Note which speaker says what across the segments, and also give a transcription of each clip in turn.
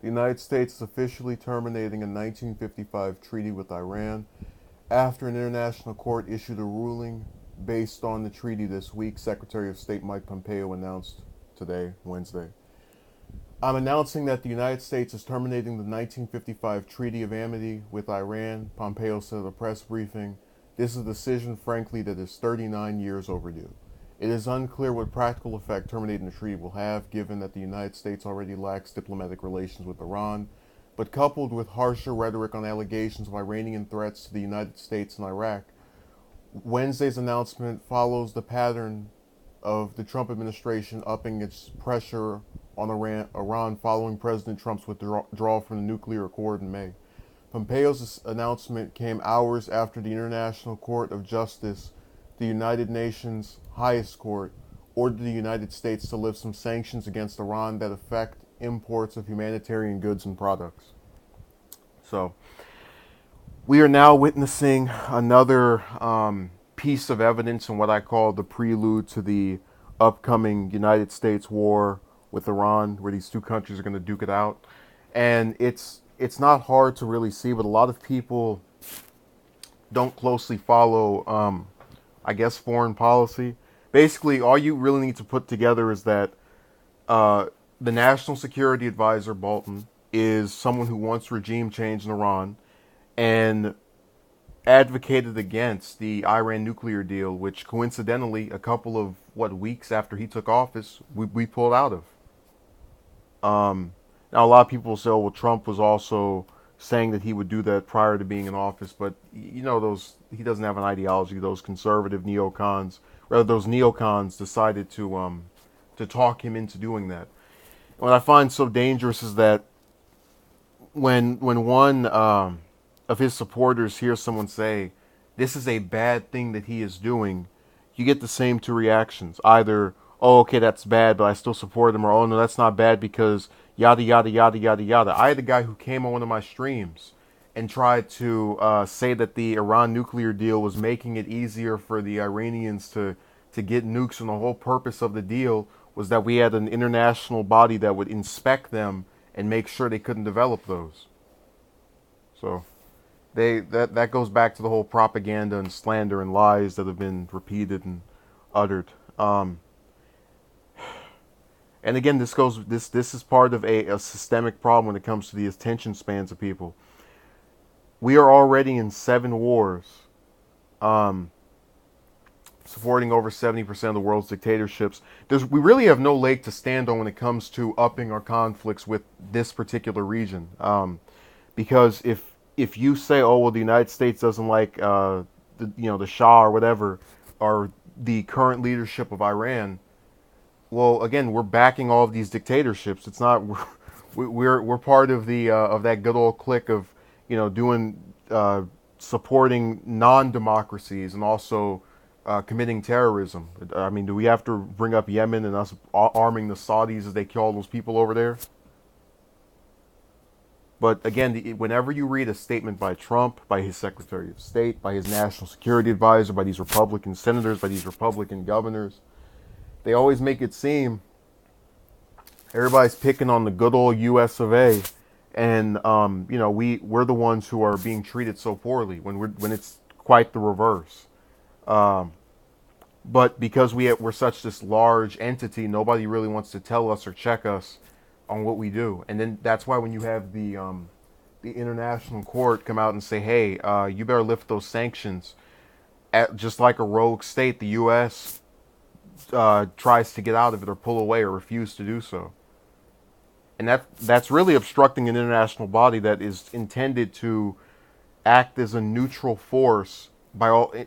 Speaker 1: The United States is officially terminating a 1955 treaty with Iran after an international court issued a ruling based on the treaty this week, Secretary of State Mike Pompeo announced today, Wednesday. I'm announcing that the United States is terminating the 1955 Treaty of Amity with Iran, Pompeo said at a press briefing. This is a decision, frankly, that is 39 years overdue. It is unclear what practical effect terminating the treaty will have, given that the United States already lacks diplomatic relations with Iran, but coupled with harsher rhetoric on allegations of Iranian threats to the United States and Iraq, Wednesday's announcement follows the pattern of the Trump administration upping its pressure on Iran following President Trump's withdrawal from the nuclear accord in May. Pompeo's announcement came hours after the International Court of Justice, the United Nations' highest court, ordered the United States to lift some sanctions against Iran that affect imports of humanitarian goods and products. So, we are now witnessing another piece of evidence in what I call the prelude to the upcoming United States war with Iran, where these two countries are going to duke it out. And it's not hard to really see, but a lot of people don't closely follow, I guess, foreign policy. Basically, all you really need to put together is that the National Security Advisor, Bolton, is someone who wants regime change in Iran and advocated against the Iran nuclear deal, which coincidentally, a couple of weeks after he took office, we pulled out of. Now, a lot of people say, "Oh, well, Trump was also saying that he would do that prior to being in office," but you know, he doesn't have an ideology. Those conservative neocons, those neocons decided to talk him into doing that. What I find so dangerous is that when one of his supporters hears someone say, "This is a bad thing that he is doing," you get the same two reactions. Either, "Oh, okay, that's bad, but I still support him," or, "Oh, no, that's not bad because yada, yada, yada, yada, yada." I had a guy who came on one of my streams and tried to say that the Iran nuclear deal was making it easier for the Iranians to get nukes, and the whole purpose of the deal was that we had an international body that would inspect them and make sure they couldn't develop those. So that goes back to the whole propaganda and slander and lies that have been repeated and uttered. And again, this is part of a systemic problem when it comes to the attention spans of people. We are already in 7 wars, supporting over 70% of the world's dictatorships. We really have no leg to stand on when it comes to upping our conflicts with this particular region. Because if you say, "Oh, well, the United States doesn't like the Shah or whatever, or the current leadership of Iran," well, again, we're backing all of these dictatorships. It's not we're part of the of that good old clique of doing supporting non-democracies and also committing terrorism. I mean, do we have to bring up Yemen and us arming the Saudis as they kill all those people over there? But again, whenever you read a statement by Trump, by his Secretary of State, by his National Security Advisor, by these Republican senators, by these Republican governors, they always make it seem everybody's picking on the good old US of A, and we're the ones who are being treated so poorly when it's quite the reverse. But because we're such this large entity, nobody really wants to tell us or check us on what we do. And then that's why when you have the international court come out and say, "Hey, you better lift those sanctions," just like a rogue state, the U.S. Tries to get out of it or pull away or refuse to do so. And that's really obstructing an international body that is intended to act as a neutral force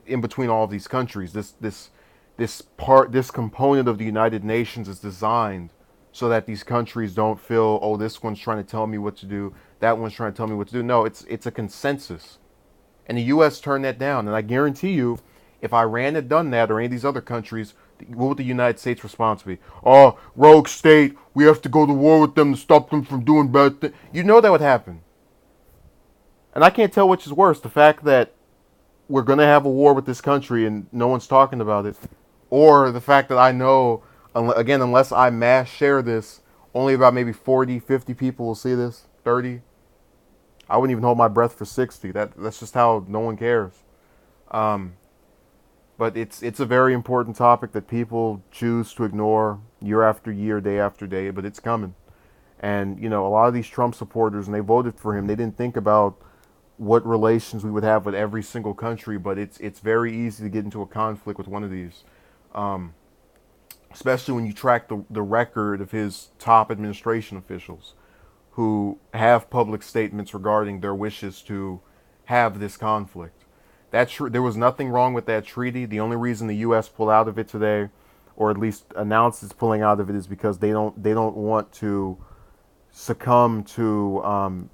Speaker 1: in between all of these countries. This component of the United Nations is designed so that these countries don't feel, "Oh, this one's trying to tell me what to do, that one's trying to tell me what to do." No, it's a consensus. And the U.S. turned that down. And I guarantee you, if Iran had done that or any of these other countries, what would the United States response be? "Oh, rogue state, we have to go to war with them to stop them from doing bad things." You know that would happen. And I can't tell which is worse, the fact that we're going to have a war with this country and no one's talking about it, or the fact that I know, again, unless I mass share this Only about maybe 40, 50 people will see this. 30. I wouldn't even hold my breath for 60. That's just how no one cares. Um, but it's a very important topic that people choose to ignore year after year, day after day. But it's coming. And you know, a lot of these Trump supporters, and they voted for him, they didn't think about what relations we would have with every single country. But it's very easy to get into a conflict with one of these. Um, Especially when you track the record of his top administration officials who have public statements regarding their wishes to have this conflict. There was nothing wrong with that treaty. The only reason the U.S. pulled out of it today, or at least announced it's pulling out of it, is because they don't want to succumb to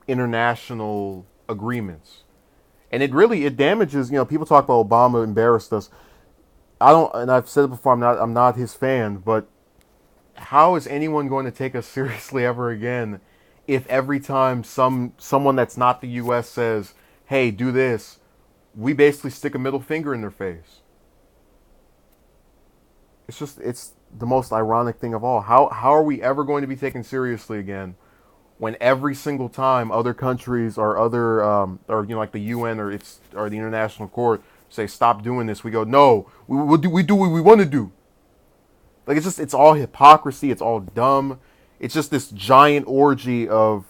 Speaker 1: international agreements. And it damages. You know, people talk about Obama embarrassed us. I don't, and I've said it before. I'm not his fan, but how is anyone going to take us seriously ever again if every time someone that's not the U.S. says, "Hey, do this," we basically stick a middle finger in their face? It's the most ironic thing of all. How are we ever going to be taken seriously again when every single time other countries or other or you know, like the UN or the International Court say stop doing this, we go, no, we do what we want to do. Like, it's all hypocrisy. It's all dumb. It's just this giant orgy of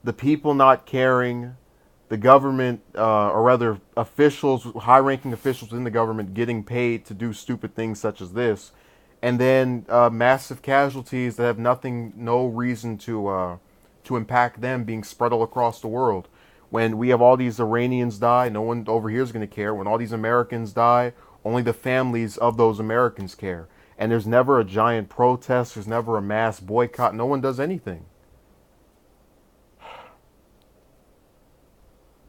Speaker 1: the people not caring, the government, or rather officials, high-ranking officials in the government getting paid to do stupid things such as this, and then massive casualties that have no reason to impact them being spread all across the world. When we have all these Iranians die, no one over here is going to care. When all these Americans die, only the families of those Americans care. And there's never a giant protest. There's never a mass boycott. No one does anything.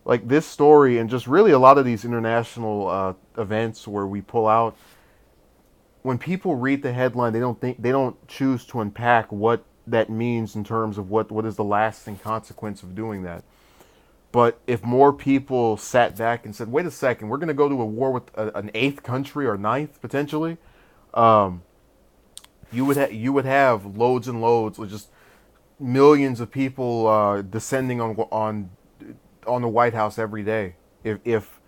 Speaker 1: Like this story, and just really a lot of these international events where we pull out. When people read the headline, they don't choose to unpack what that means in terms of what is the lasting consequence of doing that. But if more people sat back and said, "Wait a second, we're going to go to a war with an eighth country or ninth potentially," um, you would have loads and loads, or just millions of people descending on the White House every day. If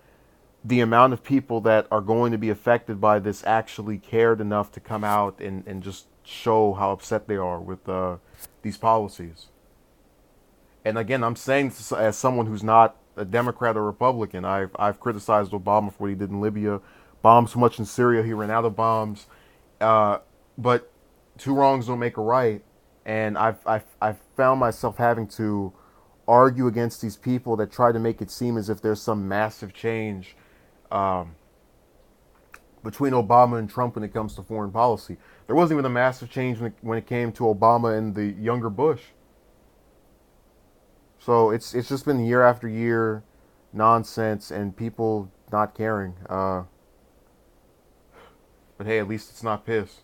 Speaker 1: the amount of people that are going to be affected by this actually cared enough to come out and just show how upset they are with these policies. And again, I'm saying this as someone who's not a Democrat or Republican. I've criticized Obama for what he did in Libya, bombed so much in Syria, he ran out of bombs. But two wrongs don't make a right, and I've found myself having to argue against these people that try to make it seem as if there's some massive change um, between Obama and Trump when it comes to foreign policy. There wasn't even a massive change when it came to Obama and the younger Bush. So it's just been year after year nonsense and people not caring. But hey, at least it's not piss.